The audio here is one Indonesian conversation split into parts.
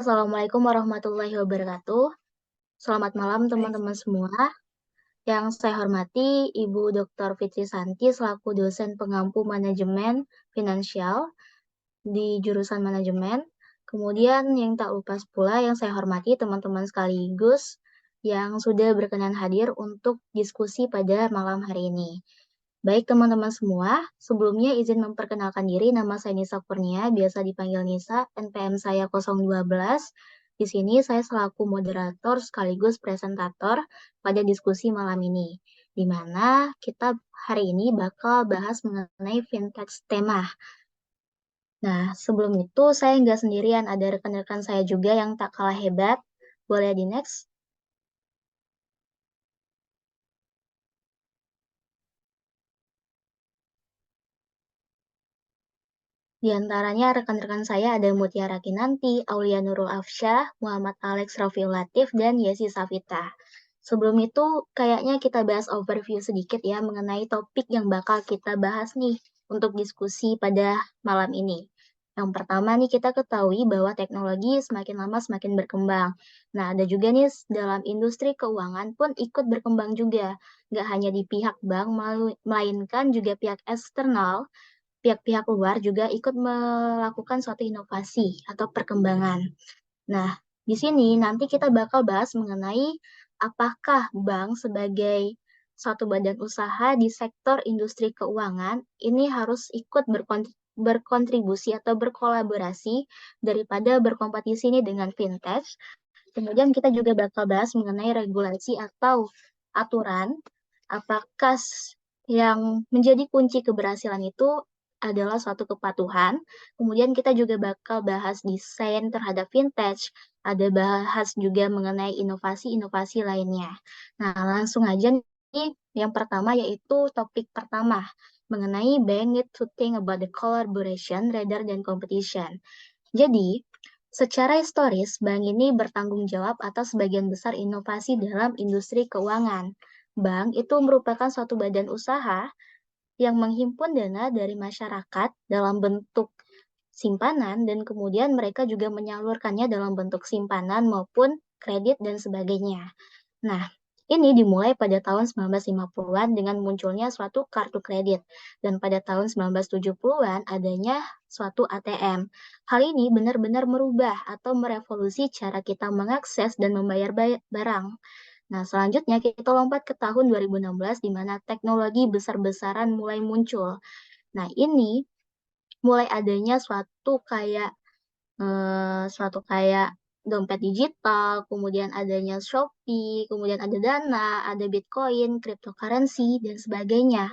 Assalamualaikum warahmatullahi wabarakatuh. Selamat malam teman-teman Waalaikumsalam. semua. Yang saya hormati Ibu Dr. Fitri Santi selaku dosen pengampu manajemen finansial di jurusan manajemen. Kemudian yang tak lupa pula yang saya hormati teman-teman sekaligus yang sudah berkenan hadir untuk diskusi pada malam hari ini. Baik teman-teman semua, sebelumnya izin memperkenalkan diri, nama saya Nisa Kurnia, biasa dipanggil Nisa, NPM saya 012. Di sini saya selaku moderator sekaligus presentator pada diskusi malam ini, di mana kita hari ini bakal bahas mengenai fintech tema. Nah, sebelum itu saya nggak sendirian, ada rekan-rekan saya juga yang tak kalah hebat. Boleh di next? Di antaranya rekan-rekan saya ada Mutiara Kinanti, Aulia Nurul Afsyah, Muhammad Alex Rafiul Latif, dan Yesi Safita. Sebelum itu, kayaknya kita bahas overview sedikit ya mengenai topik yang bakal kita bahas nih untuk diskusi pada malam ini. Yang pertama nih kita ketahui bahwa teknologi semakin lama semakin berkembang. Nah, ada juga nih dalam industri keuangan pun ikut berkembang juga. Nggak hanya di pihak bank, melainkan juga pihak eksternal, pihak-pihak luar juga ikut melakukan suatu inovasi atau perkembangan. Nah, di sini nanti kita bakal bahas mengenai apakah bank sebagai suatu badan usaha di sektor industri keuangan ini harus ikut berkontribusi atau berkolaborasi daripada berkompetisi ini dengan fintech. Kemudian kita juga bakal bahas mengenai regulasi atau aturan, apakah yang menjadi kunci keberhasilan itu adalah suatu kepatuhan. Kemudian kita juga bakal bahas desain terhadap vintage, ada bahas juga mengenai inovasi-inovasi lainnya. Nah, langsung aja nih, yang pertama yaitu topik pertama, mengenai bank need to think about the collaboration rather than competition. Jadi, secara historis, bank ini bertanggung jawab atas sebagian besar inovasi dalam industri keuangan. Bank itu merupakan suatu badan usaha yang menghimpun dana dari masyarakat dalam bentuk simpanan dan kemudian mereka juga menyalurkannya dalam bentuk simpanan maupun kredit dan sebagainya. Nah, ini dimulai pada tahun 1950-an dengan munculnya suatu kartu kredit dan pada tahun 1970-an adanya suatu ATM. Hal ini benar-benar merubah atau merevolusi cara kita mengakses dan membayar barang. Nah, selanjutnya kita lompat ke tahun 2016 di mana teknologi besar-besaran mulai muncul. Nah, ini mulai adanya suatu kayak dompet digital, kemudian adanya Shopee, kemudian ada Dana, ada Bitcoin, cryptocurrency, dan sebagainya.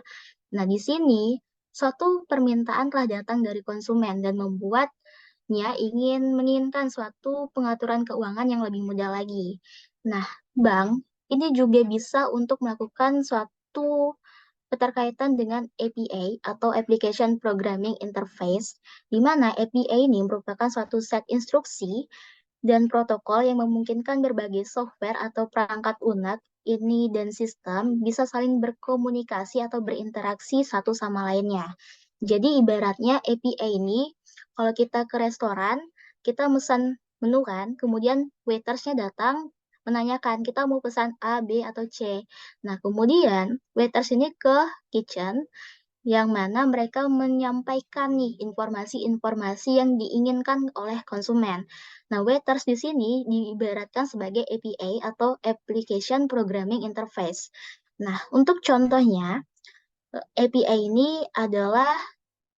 Nah, di sini suatu permintaan telah datang dari konsumen dan membuatnya ingin menginginkan suatu pengaturan keuangan yang lebih mudah lagi. Nah, bank ini juga bisa untuk melakukan suatu keterkaitan dengan APA atau Application Programming Interface, di mana APA ini merupakan suatu set instruksi dan protokol yang memungkinkan berbagai software atau perangkat lunak ini dan sistem bisa saling berkomunikasi atau berinteraksi satu sama lainnya. Jadi ibaratnya APA ini, kalau kita ke restoran, kita pesan menu kan, kemudian waitersnya datang menanyakan kita mau pesan A, B, atau C. Nah, kemudian waiters ini ke kitchen yang mana mereka menyampaikan nih informasi-informasi yang diinginkan oleh konsumen. Nah, waiters di sini diibaratkan sebagai APA atau Application Programming Interface. Nah, untuk contohnya, APA ini adalah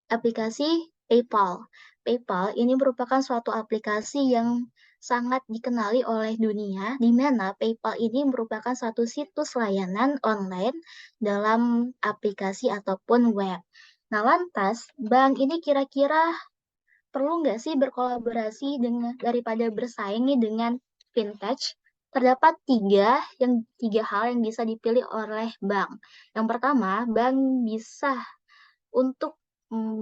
aplikasi PayPal. PayPal ini merupakan suatu aplikasi yang sangat dikenali oleh dunia, di mana PayPal ini merupakan suatu situs layanan online dalam aplikasi ataupun web. Nah, lantas, bank ini kira-kira perlu nggak sih berkolaborasi dengan daripada bersaing nih dengan fintech? Terdapat tiga hal yang bisa dipilih oleh bank. Yang pertama, bank bisa untuk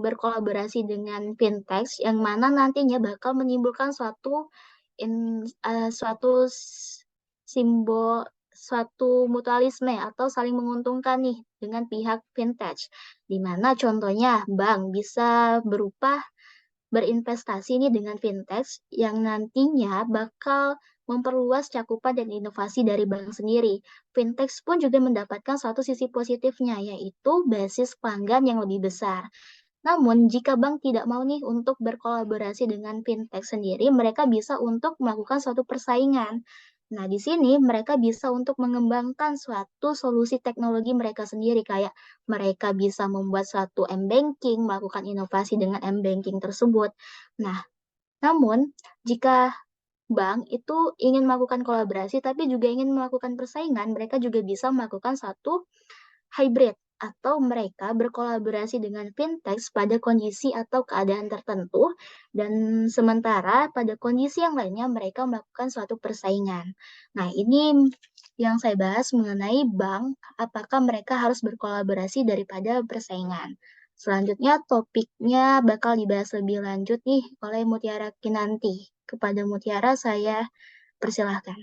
berkolaborasi dengan fintech yang mana nantinya bakal menimbulkan suatu simbol suatu mutualisme atau saling menguntungkan nih dengan pihak fintech. Di mana contohnya bank bisa berupa berinvestasi nih dengan fintech yang nantinya bakal memperluas cakupan dan inovasi dari bank sendiri. Fintech pun juga mendapatkan suatu sisi positifnya, yaitu basis pelanggan yang lebih besar. Namun, jika bank tidak mau nih untuk berkolaborasi dengan fintech sendiri, mereka bisa untuk melakukan suatu persaingan. Nah, di sini mereka bisa untuk mengembangkan suatu solusi teknologi mereka sendiri, kayak mereka bisa membuat suatu m-banking, melakukan inovasi dengan m-banking tersebut. Nah, namun jika bank itu ingin melakukan kolaborasi, tapi juga ingin melakukan persaingan, mereka juga bisa melakukan satu hybrid atau mereka berkolaborasi dengan fintech pada kondisi atau keadaan tertentu dan sementara pada kondisi yang lainnya mereka melakukan suatu persaingan. Nah, ini yang saya bahas mengenai bank, apakah mereka harus berkolaborasi daripada persaingan. Selanjutnya topiknya bakal dibahas lebih lanjut nih oleh Mutiara Kinanti. Kepada Mutiara saya persilahkan.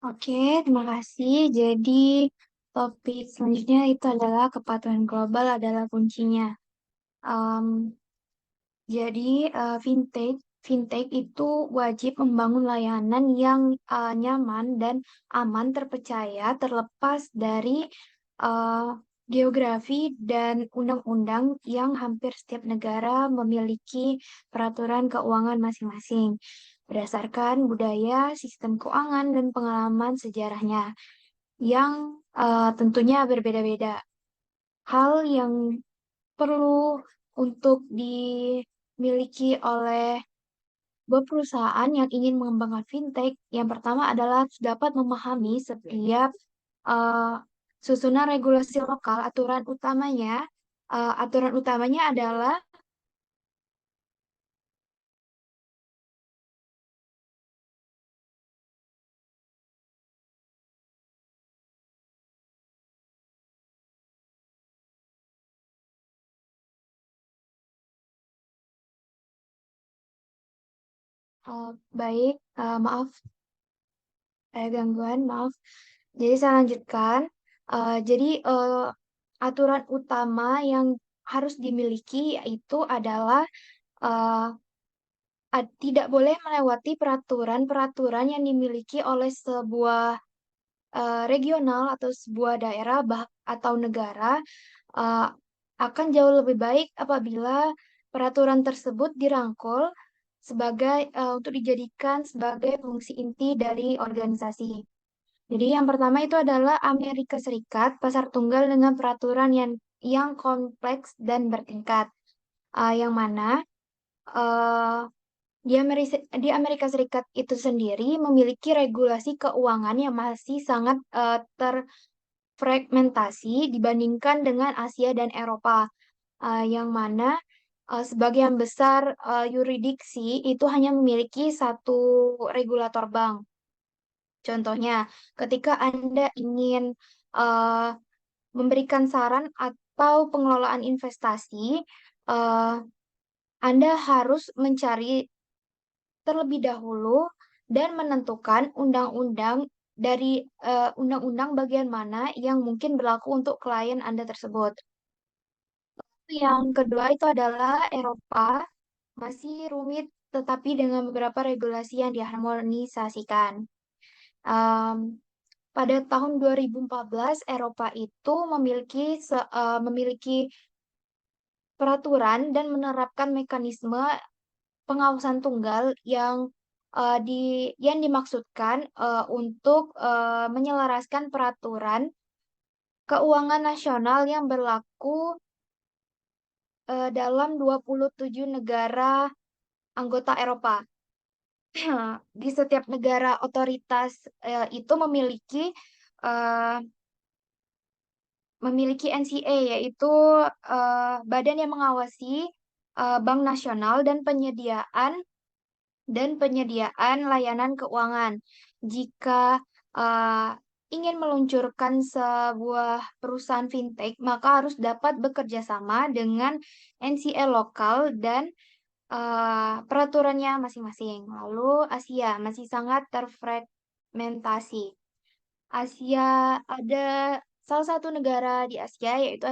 Oke, terima kasih. Jadi, topik selanjutnya itu adalah kepatuhan global adalah kuncinya. Em, jadi, fintech itu wajib membangun layanan yang nyaman dan aman terpercaya terlepas dari eh, geografi dan undang-undang yang hampir setiap negara memiliki peraturan keuangan masing-masing berdasarkan budaya, sistem keuangan, dan pengalaman sejarahnya yang tentunya berbeda-beda. Hal yang perlu untuk dimiliki oleh sebuah perusahaan yang ingin mengembangkan fintech, yang pertama adalah dapat memahami setiap eh, susunan regulasi lokal. Aturan utamanya adalah baik, maaf, ada gangguan, maaf. Jadi saya lanjutkan. Jadi, aturan utama yang harus dimiliki yaitu adalah eh, tidak boleh melewati peraturan-peraturan yang dimiliki oleh sebuah regional atau sebuah daerah atau negara eh, akan jauh lebih baik apabila peraturan tersebut dirangkul untuk dijadikan sebagai fungsi inti dari organisasi. Jadi yang pertama itu adalah Amerika Serikat, pasar tunggal dengan peraturan yang kompleks dan bertingkat. Yang mana eh, di Amerika Serikat itu sendiri memiliki regulasi keuangan yang masih sangat terfragmentasi dibandingkan dengan Asia dan Eropa, yang mana sebagian besar yurisdiksi itu hanya memiliki satu regulator bank. Contohnya, ketika Anda ingin eh, memberikan saran atau pengelolaan investasi, eh, Anda harus mencari terlebih dahulu dan menentukan undang-undang bagian mana yang mungkin berlaku untuk klien Anda tersebut. Yang kedua itu adalah Eropa, masih rumit tetapi dengan beberapa regulasi yang diharmonisasikan. Em, Pada tahun 2014, Eropa itu memiliki peraturan dan menerapkan mekanisme pengawasan tunggal yang dimaksudkan untuk menyelaraskan peraturan keuangan nasional yang berlaku dalam 27 negara anggota Eropa. Di setiap negara otoritas itu eh, memiliki NCA, yaitu badan yang mengawasi Bank Nasional dan penyediaan layanan keuangan. Jika uh, ingin meluncurkan sebuah perusahaan fintech, maka harus dapat bekerja sama dengan NCA lokal dan peraturannya masing-masing. Lalu Asia masih sangat terfragmentasi. Asia ada salah satu negara di Asia yaitu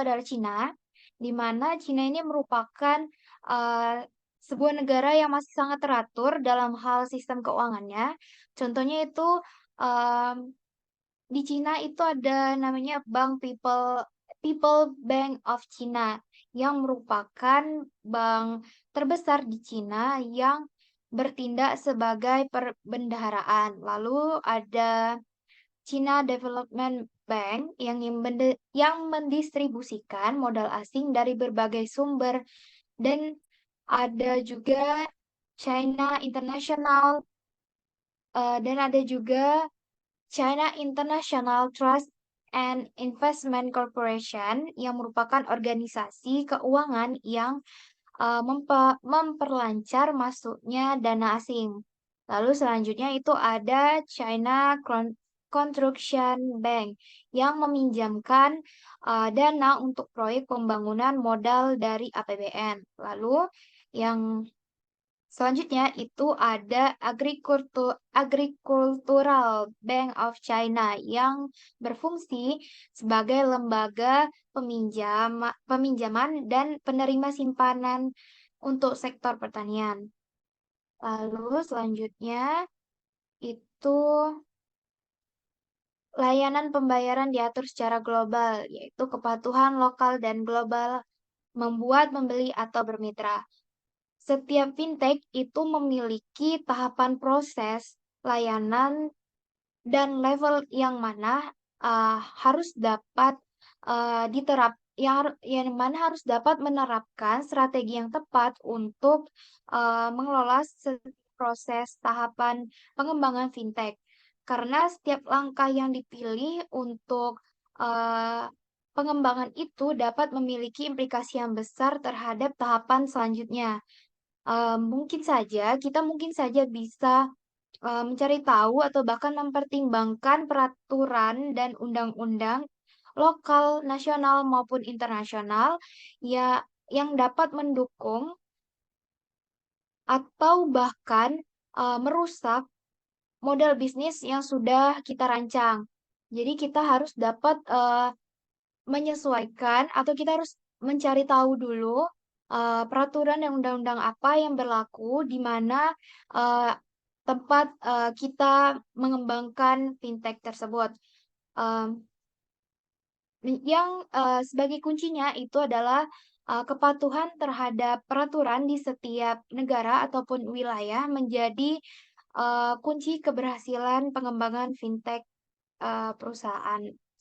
adalah Cina, di mana Cina ini merupakan uh, sebuah negara yang masih sangat teratur dalam hal sistem keuangannya. Contohnya itu um, di Cina itu ada namanya Bank People Bank of China yang merupakan bank terbesar di Cina yang bertindak sebagai perbendaharaan. Lalu ada China Development Bank yang mendistribusikan modal asing dari berbagai sumber, dan ada juga China International, dan ada juga China International Trust and Investment Corporation yang merupakan organisasi keuangan yang memperlancar masuknya dana asing. Lalu selanjutnya itu ada China Construction Bank yang meminjamkan dana untuk proyek pembangunan modal dari APBN. Lalu yang selanjutnya itu ada Agricultural Bank of China yang berfungsi sebagai lembaga peminjaman dan penerima simpanan untuk sektor pertanian. Lalu selanjutnya itu layanan pembayaran diatur secara global, yaitu kepatuhan lokal dan global membuat, membeli, atau bermitra. Setiap fintech itu memiliki tahapan proses layanan dan level yang mana harus dapat yang mana harus dapat menerapkan strategi yang tepat untuk mengelola proses tahapan pengembangan fintech. Karena setiap langkah yang dipilih untuk uh, pengembangan itu dapat memiliki implikasi yang besar terhadap tahapan selanjutnya. Kita mungkin saja bisa mencari tahu atau bahkan mempertimbangkan peraturan dan undang-undang lokal, nasional maupun internasional ya yang dapat mendukung atau bahkan merusak model bisnis yang sudah kita rancang. Jadi kita harus dapat menyesuaikan atau kita harus mencari tahu dulu peraturan dan undang-undang apa yang berlaku di mana uh, tempat kita mengembangkan fintech tersebut. Um, yang sebagai kuncinya itu adalah kepatuhan terhadap peraturan di setiap negara ataupun wilayah menjadi kunci keberhasilan pengembangan fintech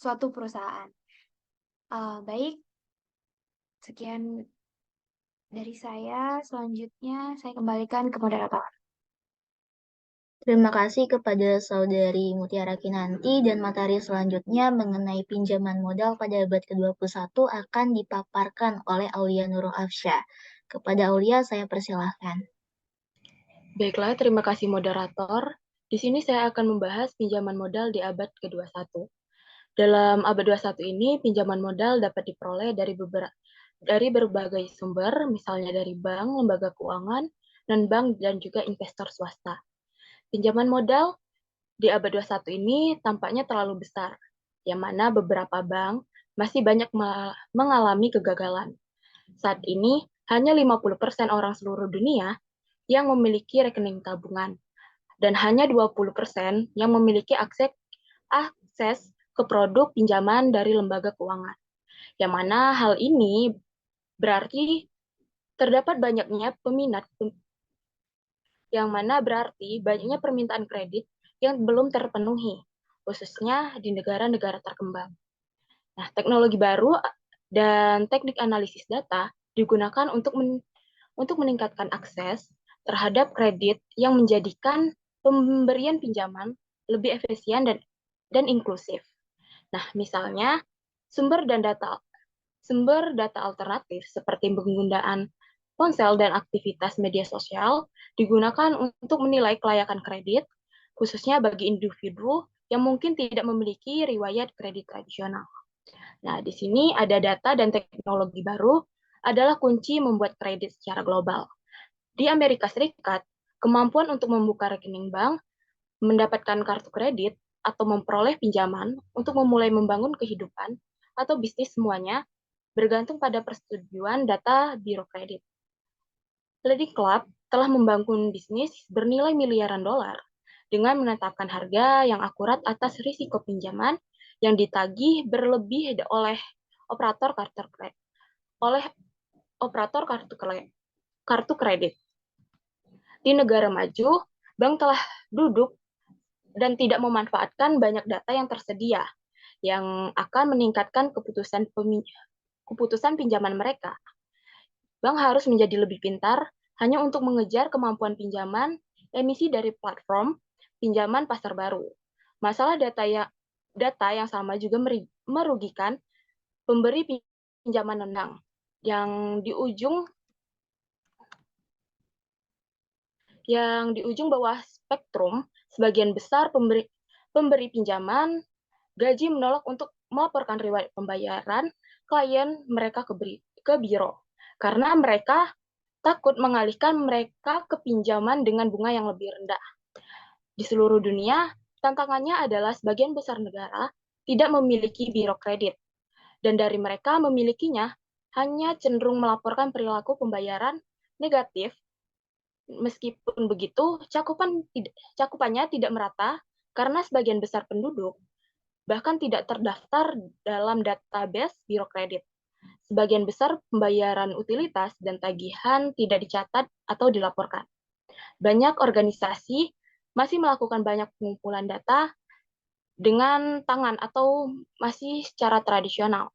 suatu perusahaan. Baik, sekian dari saya. Selanjutnya saya kembalikan ke moderator. Terima kasih kepada Saudari Mutiara Kinanti dan materi selanjutnya mengenai pinjaman modal pada abad ke-21 akan dipaparkan oleh Aulia Nurul Afsyah. Kepada Aulia, saya persilahkan. Baiklah, terima kasih moderator. Di sini saya akan membahas pinjaman modal di abad ke-21. Dalam abad 21 ini, pinjaman modal dapat diperoleh dari berbagai sumber, misalnya dari bank, lembaga keuangan, non-bank, dan juga investor swasta. Pinjaman modal di abad 21 ini tampaknya terlalu besar, yang mana beberapa bank masih banyak mengalami kegagalan. Saat ini, hanya 50% orang seluruh dunia yang memiliki rekening tabungan, dan hanya 20% yang memiliki akses ke produk pinjaman dari lembaga keuangan. Yang mana hal ini berarti terdapat banyaknya banyaknya permintaan kredit yang belum terpenuhi, khususnya di negara-negara terkembang. Nah, teknologi baru dan teknik analisis data digunakan untuk meningkatkan akses terhadap kredit yang menjadikan pemberian pinjaman lebih efisien dan inklusif. Nah, misalnya sumber data alternatif seperti penggunaan ponsel dan aktivitas media sosial digunakan untuk menilai kelayakan kredit, khususnya bagi individu yang mungkin tidak memiliki riwayat kredit tradisional. Nah, di sini ada data dan teknologi baru adalah kunci membuat kredit secara global. Di Amerika Serikat, kemampuan untuk membuka rekening bank, mendapatkan kartu kredit, atau memperoleh pinjaman untuk memulai membangun kehidupan atau bisnis semuanya bergantung pada persetujuan data biro kredit. Lending Club telah membangun bisnis bernilai miliaran dolar dengan menetapkan harga yang akurat atas risiko pinjaman yang ditagih berlebih oleh operator kartu kredit. Di negara maju, bank telah duduk dan tidak memanfaatkan banyak data yang tersedia yang akan meningkatkan keputusan pinjaman mereka. Bank harus menjadi lebih pintar hanya untuk mengejar kemampuan pinjaman emisi dari platform pinjaman pasar baru. Masalah data yang sama juga merugikan pemberi pinjaman non-bank yang di ujung bawah spektrum. Sebagian besar pemberi pinjaman gaji menolak untuk melaporkan riwayat pembayaran klien mereka ke biro karena mereka takut mengalihkan mereka ke pinjaman dengan bunga yang lebih rendah. Di seluruh dunia, tantangannya adalah sebagian besar negara tidak memiliki biro kredit, dan dari mereka memilikinya hanya cenderung melaporkan perilaku pembayaran negatif. Meskipun begitu, cakupannya tidak merata karena sebagian besar penduduk bahkan tidak terdaftar dalam database biro kredit. Sebagian besar pembayaran utilitas dan tagihan tidak dicatat atau dilaporkan. Banyak organisasi masih melakukan banyak pengumpulan data dengan tangan atau masih secara tradisional.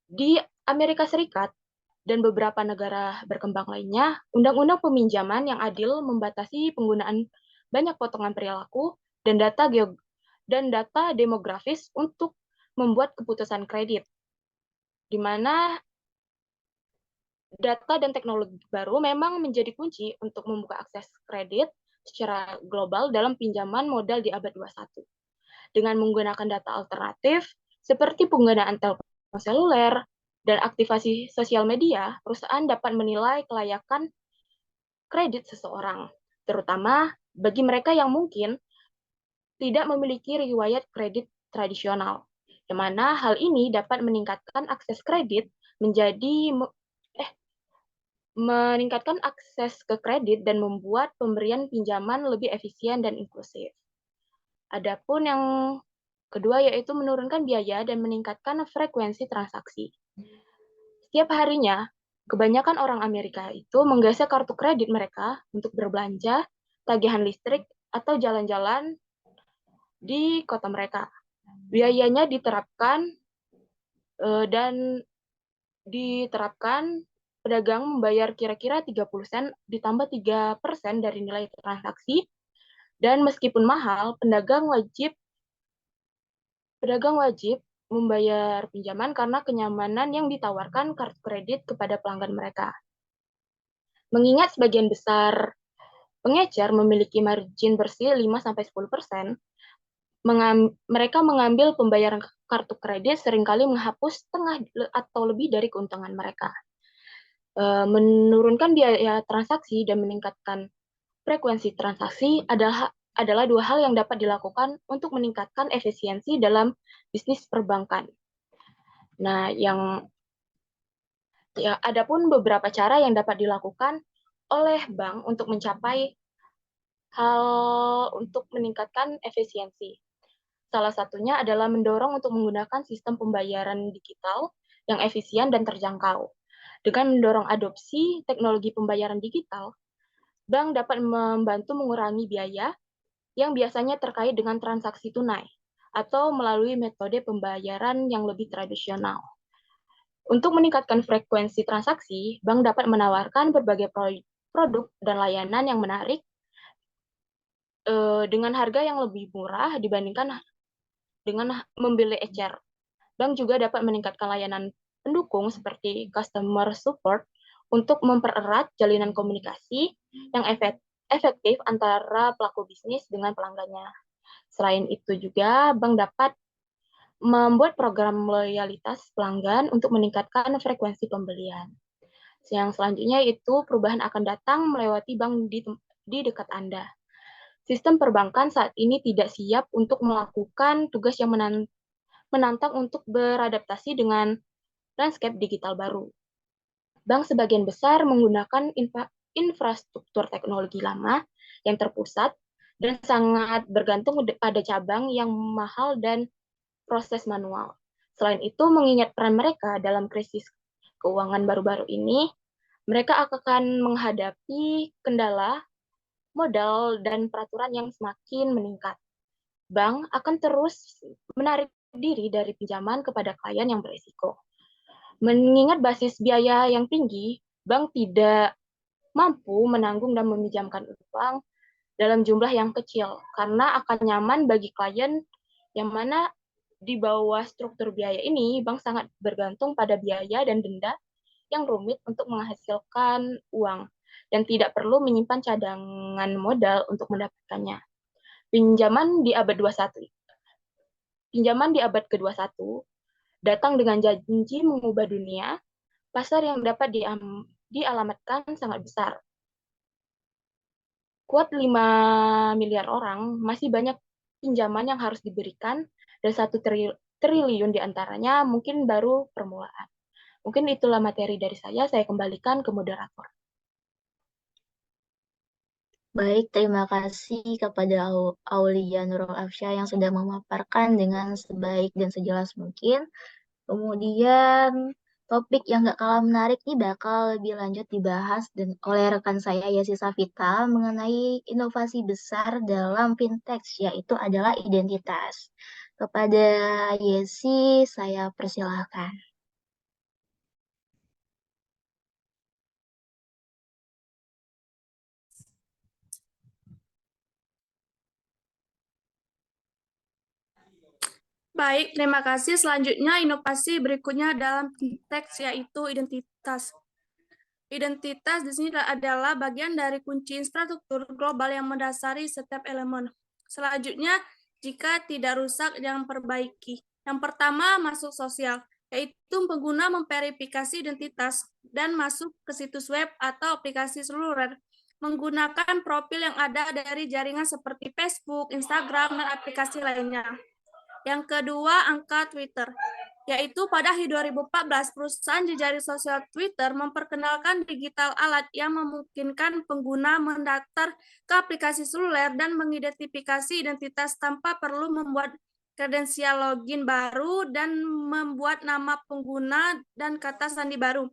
Di Amerika Serikat dan beberapa negara berkembang lainnya, undang-undang peminjaman yang adil membatasi penggunaan banyak potongan perilaku dan data demografis untuk membuat keputusan kredit, di mana data dan teknologi baru memang menjadi kunci untuk membuka akses kredit secara global dalam pinjaman modal di abad 21. Dengan menggunakan data alternatif seperti penggunaan telepon seluler dan aktivasi sosial media, perusahaan dapat menilai kelayakan kredit seseorang, terutama bagi mereka yang mungkin tidak memiliki riwayat kredit tradisional, di mana hal ini dapat meningkatkan akses kredit meningkatkan akses ke kredit dan membuat pemberian pinjaman lebih efisien dan inklusif. Adapun yang kedua yaitu menurunkan biaya dan meningkatkan frekuensi transaksi. Setiap harinya, kebanyakan orang Amerika itu menggesek kartu kredit mereka untuk berbelanja, tagihan listrik, atau jalan-jalan di kota mereka. Biayanya diterapkan pedagang membayar kira-kira 30 sen ditambah 3% dari nilai transaksi, dan meskipun mahal, pedagang wajib membayar pinjaman karena kenyamanan yang ditawarkan kartu kredit kepada pelanggan mereka. Mengingat sebagian besar pengecer memiliki margin bersih 5-10%, mereka mengambil pembayaran kartu kredit seringkali menghapus setengah atau lebih dari keuntungan mereka. Menurunkan biaya transaksi dan meningkatkan frekuensi transaksi adalah dua hal yang dapat dilakukan untuk meningkatkan efisiensi dalam bisnis perbankan. Nah, adapun beberapa cara yang dapat dilakukan oleh bank untuk meningkatkan efisiensi. Salah satunya adalah mendorong untuk menggunakan sistem pembayaran digital yang efisien dan terjangkau. Dengan mendorong adopsi teknologi pembayaran digital, bank dapat membantu mengurangi biaya yang biasanya terkait dengan transaksi tunai atau melalui metode pembayaran yang lebih tradisional. Untuk meningkatkan frekuensi transaksi, bank dapat menawarkan berbagai produk dan layanan yang menarik dengan harga yang lebih murah dibandingkan dengan membeli ecer. Bank juga dapat meningkatkan layanan pendukung seperti customer support untuk mempererat jalinan komunikasi yang efektif antara pelaku bisnis dengan pelanggannya. Selain itu juga, bank dapat membuat program loyalitas pelanggan untuk meningkatkan frekuensi pembelian. Yang selanjutnya itu perubahan akan datang melewati bank di dekat Anda. Sistem perbankan saat ini tidak siap untuk melakukan tugas yang menantang untuk beradaptasi dengan landscape digital baru. Bank sebagian besar menggunakan infrastruktur teknologi lama yang terpusat dan sangat bergantung pada cabang yang mahal dan proses manual. Selain itu, mengingat peran mereka dalam krisis keuangan baru-baru ini, mereka akan menghadapi kendala modal dan peraturan yang semakin meningkat. Bank akan terus menarik diri dari pinjaman kepada klien yang berisiko. Mengingat basis biaya yang tinggi, bank tidak mampu menanggung dan meminjamkan uang dalam jumlah yang kecil karena akan nyaman bagi klien yang mana di bawah struktur biaya ini, bank sangat bergantung pada biaya dan denda yang rumit untuk menghasilkan uang dan tidak perlu menyimpan cadangan modal untuk mendapatkannya. Pinjaman di abad 21. Pinjaman di abad ke-21 datang dengan janji mengubah dunia, pasar yang dapat dialamatkan sangat besar. Kuat 5 miliar orang, masih banyak pinjaman yang harus diberikan, dan 1 triliun diantaranya mungkin baru permulaan. Mungkin itulah materi dari saya kembalikan ke moderator. Baik, terima kasih kepada Aulia Nurul Afsyah yang sudah memaparkan dengan sebaik dan sejelas mungkin. Kemudian topik yang gak kalah menarik nih bakal lebih lanjut dibahas oleh rekan saya Yesi Safita mengenai inovasi besar dalam fintech, yaitu adalah identitas. Kepada Yesi, saya persilahkan. Baik, terima kasih. Selanjutnya, inovasi berikutnya dalam fintech yaitu identitas. Identitas di sini adalah bagian dari kunci infrastruktur global yang mendasari setiap elemen. Selanjutnya, jika tidak rusak, jangan perbaiki. Yang pertama, masuk sosial, yaitu pengguna memverifikasi identitas dan masuk ke situs web atau aplikasi seluler menggunakan profil yang ada dari jaringan seperti Facebook, Instagram, dan aplikasi lainnya. Yang kedua, angka Twitter, yaitu pada 2014 perusahaan jejaring sosial Twitter memperkenalkan digital alat yang memungkinkan pengguna mendaftar ke aplikasi seluler dan mengidentifikasi identitas tanpa perlu membuat kredensial login baru dan membuat nama pengguna dan kata sandi baru.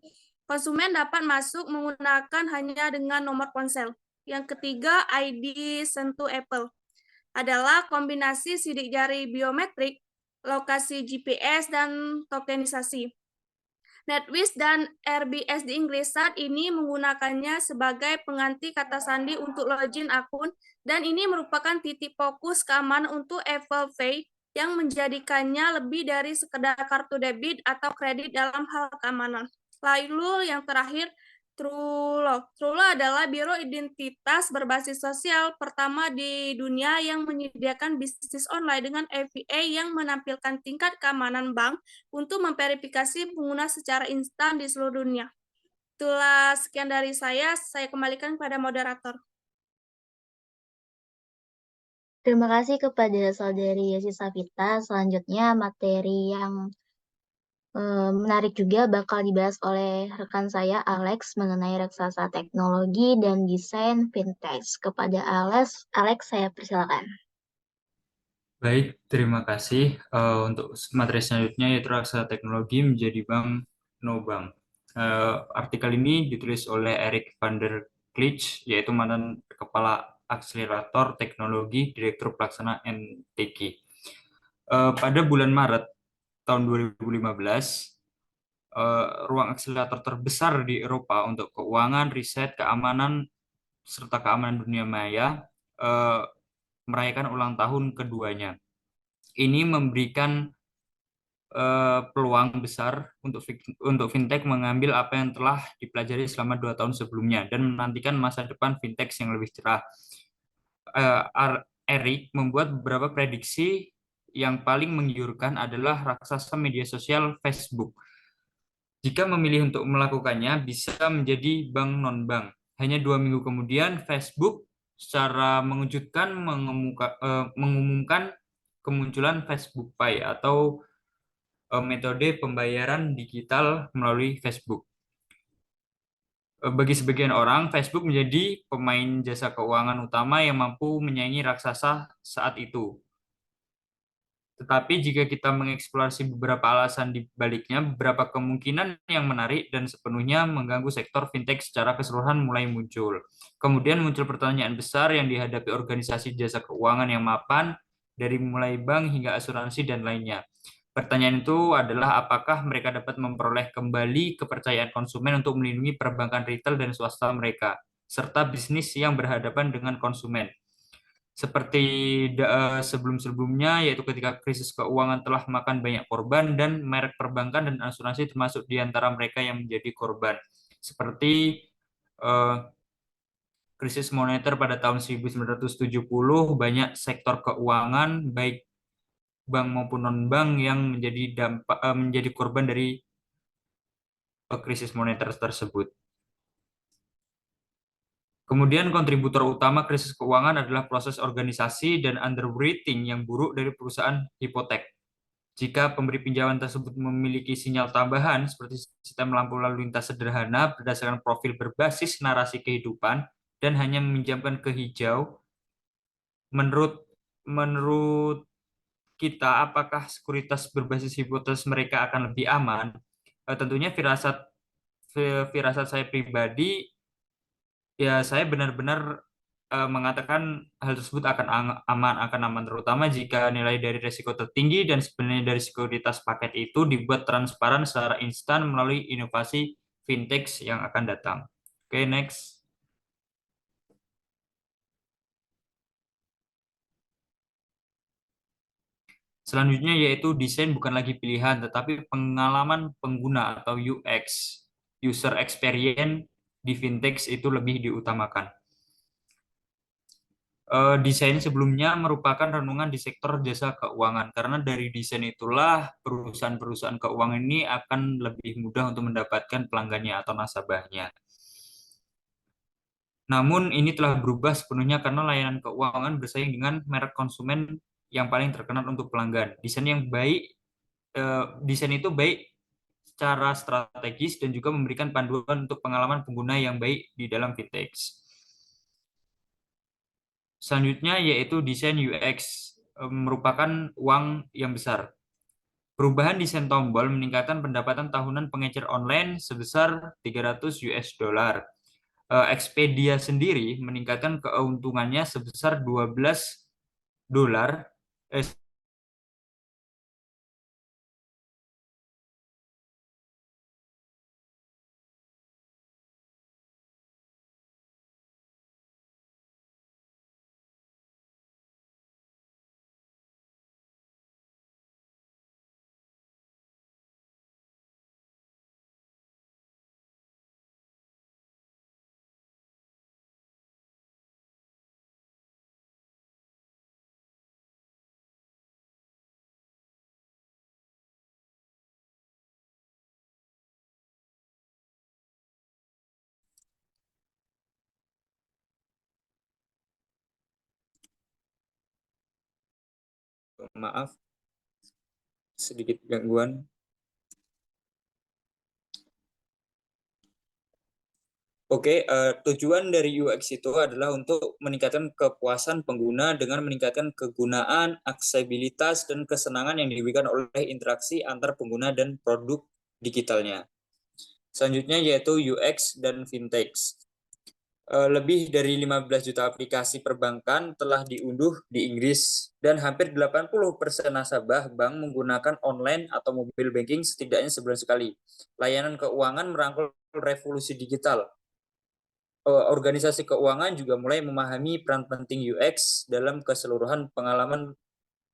Konsumen dapat masuk menggunakan hanya dengan nomor ponsel. Yang ketiga, ID Sentuh Apple adalah kombinasi sidik jari biometrik, lokasi GPS, dan tokenisasi. NetWiz dan RBS di Inggris saat ini menggunakannya sebagai pengganti kata sandi untuk login akun, dan ini merupakan titik fokus keamanan untuk Apple Pay yang menjadikannya lebih dari sekedar kartu debit atau kredit dalam hal keamanan. Lalu yang terakhir, Trulo. Trulo adalah biro identitas berbasis sosial pertama di dunia yang menyediakan bisnis online dengan API yang menampilkan tingkat keamanan bank untuk memverifikasi pengguna secara instan di seluruh dunia. Itulah sekian dari saya kembalikan kepada moderator. Terima kasih kepada Saudari Yesi Safita. Selanjutnya materi yang menarik juga bakal dibahas oleh rekan saya Alex mengenai raksasa teknologi dan desain fintech. Kepada Alex saya persilakan. Baik, terima kasih. Untuk materi selanjutnya yaitu raksasa teknologi menjadi bank no bank. Artikel ini ditulis oleh Erik van der Klich, yaitu mantan kepala akselerator teknologi direktur pelaksana NTG. Pada bulan Maret tahun 2015, ruang akselerator terbesar di Eropa untuk keuangan, riset, keamanan, serta keamanan dunia maya merayakan ulang tahun keduanya. Ini memberikan peluang besar untuk fintech mengambil apa yang telah dipelajari selama 2 tahun sebelumnya dan menantikan masa depan fintech yang lebih cerah. Erik membuat beberapa prediksi. Yang paling menggiurkan adalah raksasa media sosial Facebook. Jika memilih untuk melakukannya, bisa menjadi bank non-bank. Hanya 2 minggu kemudian, Facebook secara mengejutkan mengumumkan kemunculan Facebook Pay atau metode pembayaran digital melalui Facebook. Bagi sebagian orang, Facebook menjadi pemain jasa keuangan utama yang mampu menyaingi raksasa saat itu. Tetapi jika kita mengeksplorasi beberapa alasan di baliknya, beberapa kemungkinan yang menarik dan sepenuhnya mengganggu sektor fintech secara keseluruhan mulai muncul. Kemudian muncul pertanyaan besar yang dihadapi organisasi jasa keuangan yang mapan, dari mulai bank hingga asuransi dan lainnya. Pertanyaan itu adalah apakah mereka dapat memperoleh kembali kepercayaan konsumen untuk melindungi perbankan retail dan swasta mereka, serta bisnis yang berhadapan dengan konsumen. Seperti sebelum-sebelumnya, yaitu ketika krisis keuangan telah makan banyak korban dan merek perbankan dan asuransi termasuk di antara mereka yang menjadi korban. Seperti eh, krisis moneter pada tahun 1970, banyak sektor keuangan, baik bank maupun non-bank yang menjadi korban dari krisis moneter tersebut. Kemudian kontributor utama krisis keuangan adalah proses organisasi dan underwriting yang buruk dari perusahaan hipotek. Jika pemberi pinjaman tersebut memiliki sinyal tambahan seperti sistem lampu lalu lintas sederhana berdasarkan profil berbasis narasi kehidupan dan hanya meminjamkan ke hijau, menurut menurut kita apakah sekuritas berbasis hipotesis mereka akan lebih aman? Tentunya firasat saya pribadi, ya saya benar-benar mengatakan hal tersebut akan aman terutama jika nilai dari risiko tertinggi dan sebenarnya dari sekuritas paket itu dibuat transparan secara instan melalui inovasi fintech yang akan datang. Oke, next. Selanjutnya yaitu desain bukan lagi pilihan tetapi pengalaman pengguna atau UX, user experience di fintech itu lebih diutamakan. Desain sebelumnya merupakan renungan di sektor jasa keuangan karena dari desain itulah perusahaan-perusahaan keuangan ini akan lebih mudah untuk mendapatkan pelanggannya atau nasabahnya. Namun ini telah berubah sepenuhnya karena layanan keuangan bersaing dengan merek konsumen yang paling terkenal untuk pelanggan. Desain itu baik secara strategis dan juga memberikan panduan untuk pengalaman pengguna yang baik di dalam fintech. Selanjutnya yaitu desain UX, merupakan uang yang besar. Perubahan desain tombol meningkatkan pendapatan tahunan pengecer online sebesar 300 US dollar. Expedia sendiri meningkatkan keuntungannya sebesar 12 dolar maaf sedikit gangguan. Oke, tujuan dari UX itu adalah untuk meningkatkan kepuasan pengguna dengan meningkatkan kegunaan, aksesibilitas, dan kesenangan yang diberikan oleh interaksi antar pengguna dan produk digitalnya. Selanjutnya yaitu UX dan fintech. Lebih dari 15 juta aplikasi perbankan telah diunduh di Inggris dan hampir 80% nasabah bank menggunakan online atau mobile banking setidaknya sebulan sekali. Layanan keuangan merangkul revolusi digital. Organisasi keuangan juga mulai memahami peran penting UX dalam keseluruhan pengalaman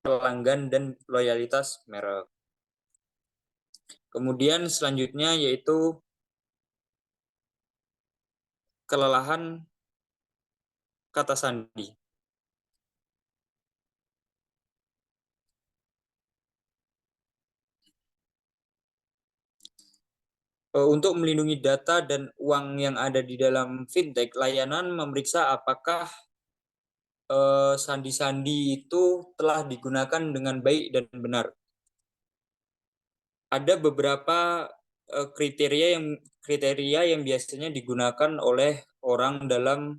pelanggan dan loyalitas merek. Kemudian selanjutnya yaitu kelelahan kata sandi. Untuk melindungi data dan uang yang ada di dalam fintech, layanan memeriksa apakah sandi-sandi itu telah digunakan dengan baik dan benar. Ada beberapa kriteria yang biasanya digunakan oleh orang dalam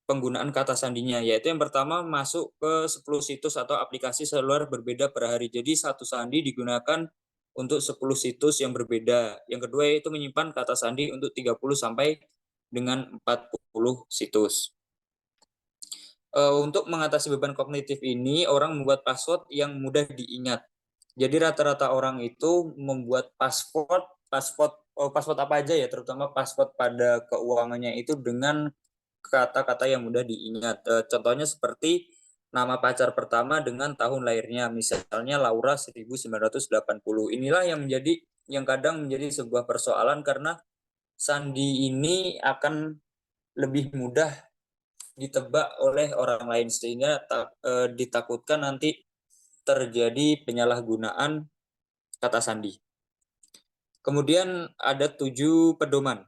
penggunaan kata sandinya, yaitu yang pertama masuk ke 10 situs atau aplikasi seluler berbeda per hari. Jadi satu sandi digunakan untuk 10 situs yang berbeda. Yang kedua yaitu menyimpan kata sandi untuk 30 sampai dengan 40 situs. Untuk mengatasi beban kognitif ini, orang membuat password yang mudah diingat. Jadi rata-rata orang itu membuat password apa aja ya, terutama password pada keuangannya itu dengan kata-kata yang mudah diingat. Contohnya seperti nama pacar pertama dengan tahun lahirnya, misalnya Laura 1980. Inilah yang kadang menjadi sebuah persoalan karena sandi ini akan lebih mudah ditebak oleh orang lain sehingga ditakutkan nanti terjadi penyalahgunaan kata sandi. Kemudian ada 7 pedoman.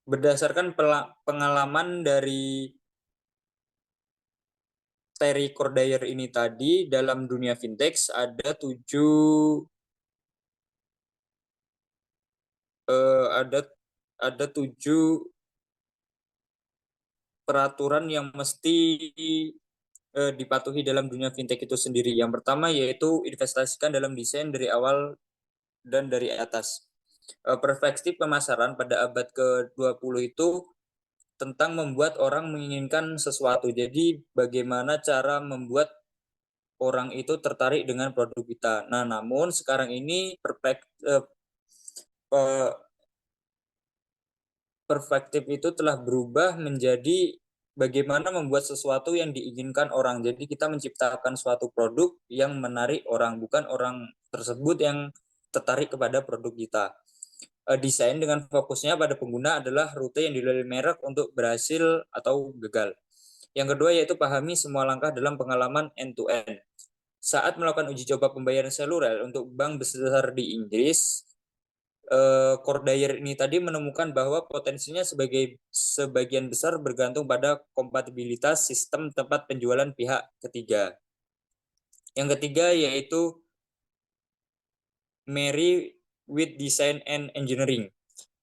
Berdasarkan pengalaman dari Terry Cordayer ini tadi, dalam dunia fintech ada 7 peraturan yang mesti dipatuhi dalam dunia fintech itu sendiri. Yang pertama yaitu investasikan dalam desain dari awal dan dari atas. Perspektif pemasaran pada abad ke-20 itu tentang membuat orang menginginkan sesuatu. Jadi bagaimana cara membuat orang itu tertarik dengan produk kita. Nah, namun sekarang ini perspektif itu telah berubah menjadi bagaimana membuat sesuatu yang diinginkan orang. Jadi kita menciptakan suatu produk yang menarik orang, bukan orang tersebut yang tertarik kepada produk kita. Desain dengan fokusnya pada pengguna adalah rute yang dilalui merek untuk berhasil atau gagal. Yang kedua yaitu pahami semua langkah dalam pengalaman end-to-end. Saat melakukan uji coba pembayaran seluler untuk bank besar di Inggris, Cordayer ini tadi menemukan bahwa potensinya sebagian besar bergantung pada kompatibilitas sistem tempat penjualan pihak ketiga. Yang ketiga yaitu marry with design and engineering.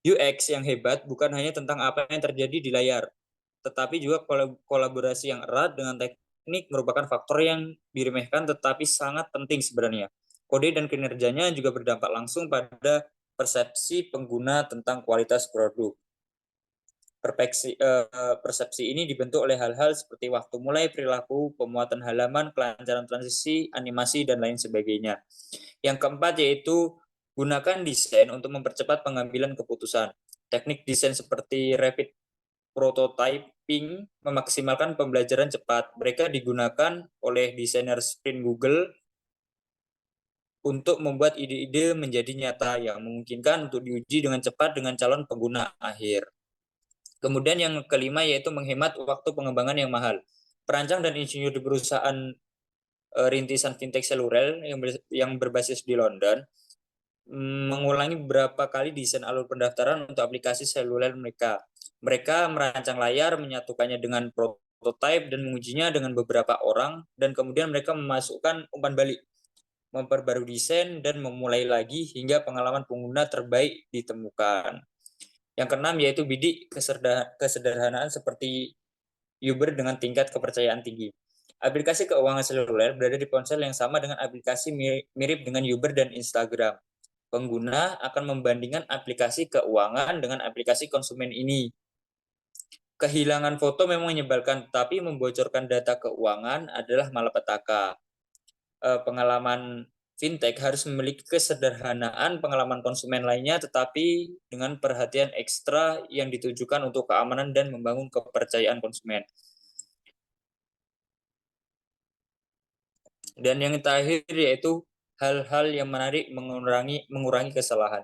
UX yang hebat bukan hanya tentang apa yang terjadi di layar, tetapi juga kolaborasi yang erat dengan teknik merupakan faktor yang diremehkan tetapi sangat penting sebenarnya. Kode dan kinerjanya juga berdampak langsung pada persepsi pengguna tentang kualitas produk. Persepsi ini dibentuk oleh hal-hal seperti waktu mulai, perilaku, pemuatan halaman, kelancaran transisi, animasi, dan lain sebagainya. Yang keempat yaitu gunakan desain untuk mempercepat pengambilan keputusan. Teknik desain seperti rapid prototyping memaksimalkan pembelajaran cepat. Mereka digunakan oleh desainer sprint Google untuk membuat ide-ide menjadi nyata yang memungkinkan untuk diuji dengan cepat dengan calon pengguna akhir. Kemudian yang kelima yaitu menghemat waktu pengembangan yang mahal. Perancang dan insinyur di perusahaan rintisan fintech seluler yang berbasis di London mengulangi beberapa kali desain alur pendaftaran untuk aplikasi seluler mereka. Mereka merancang layar, menyatukannya dengan prototipe dan mengujinya dengan beberapa orang, dan kemudian mereka memasukkan umpan balik, memperbarui desain, dan memulai lagi hingga pengalaman pengguna terbaik ditemukan. Yang keenam yaitu bidik kesederhanaan seperti Uber dengan tingkat kepercayaan tinggi. Aplikasi keuangan seluler berada di ponsel yang sama dengan aplikasi mirip dengan Uber dan Instagram. Pengguna akan membandingkan aplikasi keuangan dengan aplikasi konsumen ini. Kehilangan foto memang menyebalkan, tapi membocorkan data keuangan adalah malapetaka. Pengalaman fintech harus memiliki kesederhanaan pengalaman konsumen lainnya, tetapi dengan perhatian ekstra yang ditujukan untuk keamanan dan membangun kepercayaan konsumen. Dan yang terakhir yaitu hal-hal yang menarik mengurangi kesalahan.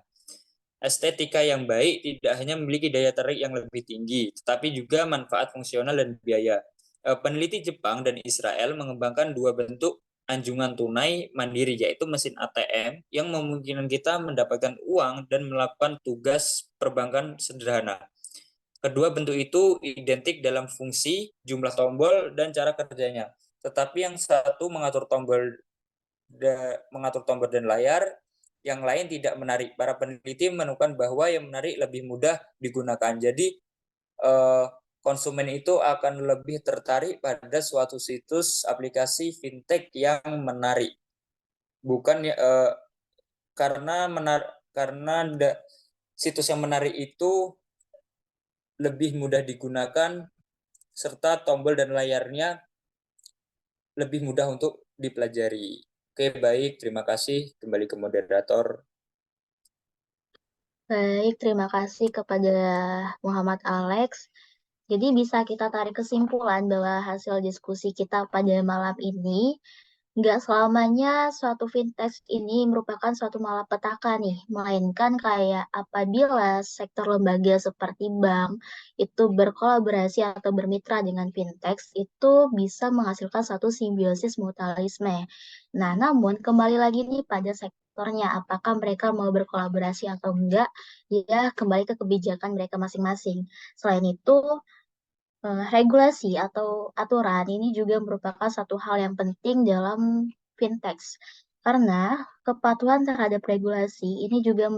Estetika yang baik tidak hanya memiliki daya tarik yang lebih tinggi, tetapi juga manfaat fungsional dan biaya. Peneliti Jepang dan Israel mengembangkan 2 bentuk anjungan tunai mandiri, yaitu mesin ATM yang memungkinkan kita mendapatkan uang dan melakukan tugas perbankan sederhana. Kedua bentuk itu identik dalam fungsi, jumlah tombol, dan cara kerjanya. Tetapi yang satu mengatur tombol dan layar, yang lain tidak menarik. Para peneliti menemukan bahwa yang menarik lebih mudah digunakan. Jadi konsumen itu akan lebih tertarik pada suatu situs aplikasi fintech yang menarik, bukan karena situs yang menarik itu lebih mudah digunakan serta tombol dan layarnya lebih mudah untuk dipelajari. Oke, baik, terima kasih. Kembali ke moderator. Baik, terima kasih kepada Muhammad Alex. Jadi bisa kita tarik kesimpulan bahwa hasil diskusi kita pada malam ini, nggak selamanya suatu fintech ini merupakan suatu malapetaka nih, melainkan kayak apabila sektor lembaga seperti bank itu berkolaborasi atau bermitra dengan fintech, itu bisa menghasilkan satu simbiosis mutualisme. Nah, namun kembali lagi nih pada sektornya, apakah mereka mau berkolaborasi atau enggak, ya kembali ke kebijakan mereka masing-masing. Selain itu, regulasi atau aturan ini juga merupakan satu hal yang penting dalam fintech. Karena kepatuhan terhadap regulasi ini juga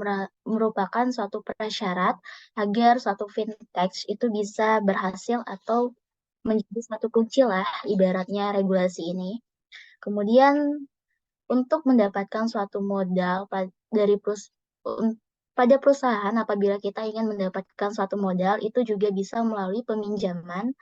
merupakan suatu prasyarat agar suatu fintech itu bisa berhasil atau menjadi satu kunci lah ibaratnya regulasi ini. Kemudian untuk mendapatkan suatu modal pada perusahaan apabila kita ingin mendapatkan suatu modal itu juga bisa melalui peminjaman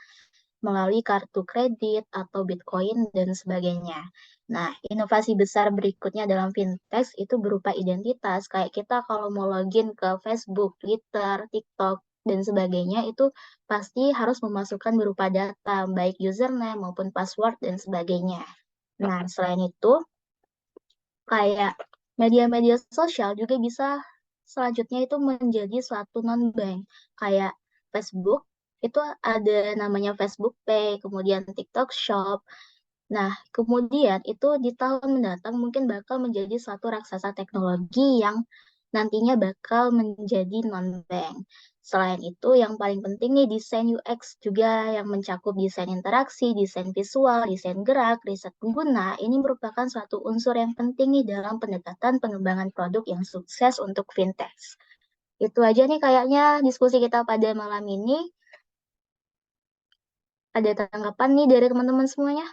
melalui kartu kredit atau Bitcoin dan sebagainya. Nah, inovasi besar berikutnya dalam fintech itu berupa identitas. Kayak kita kalau mau login ke Facebook, Twitter, TikTok, dan sebagainya itu pasti harus memasukkan berupa data, baik username maupun password dan sebagainya. Nah, selain itu, kayak media-media sosial juga bisa selanjutnya itu menjadi suatu non-bank. Kayak Facebook, itu ada namanya Facebook Pay, kemudian TikTok Shop. Nah, kemudian itu di tahun mendatang mungkin bakal menjadi suatu raksasa teknologi yang nantinya bakal menjadi non-bank. Selain itu, yang paling penting nih desain UX juga yang mencakup desain interaksi, desain visual, desain gerak, riset pengguna. Ini merupakan suatu unsur yang penting nih dalam pendekatan pengembangan produk yang sukses untuk fintech. Itu aja nih kayaknya diskusi kita pada malam ini. Ada tanggapan nih dari teman-teman semuanya?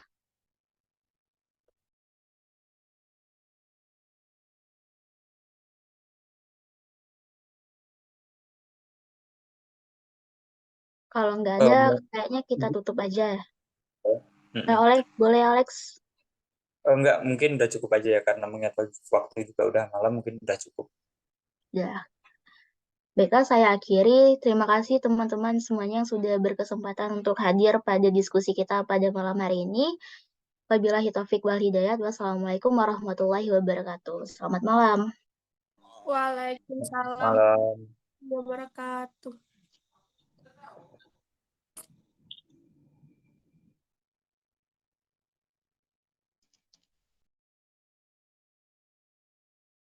Kalau nggak ada, kayaknya kita tutup aja. Alex, boleh Alex? Enggak, mungkin udah cukup aja ya, karena mengingat waktu juga udah malam, mungkin udah cukup. Ya. Baiklah, saya akhiri. Terima kasih teman-teman semuanya yang sudah berkesempatan untuk hadir pada diskusi kita pada malam hari ini. Wabillahi taufiq wal hidayat. Wassalamualaikum warahmatullahi wabarakatuh. Selamat malam. Waalaikumsalam Malam. warahmatullahi wabarakatuh.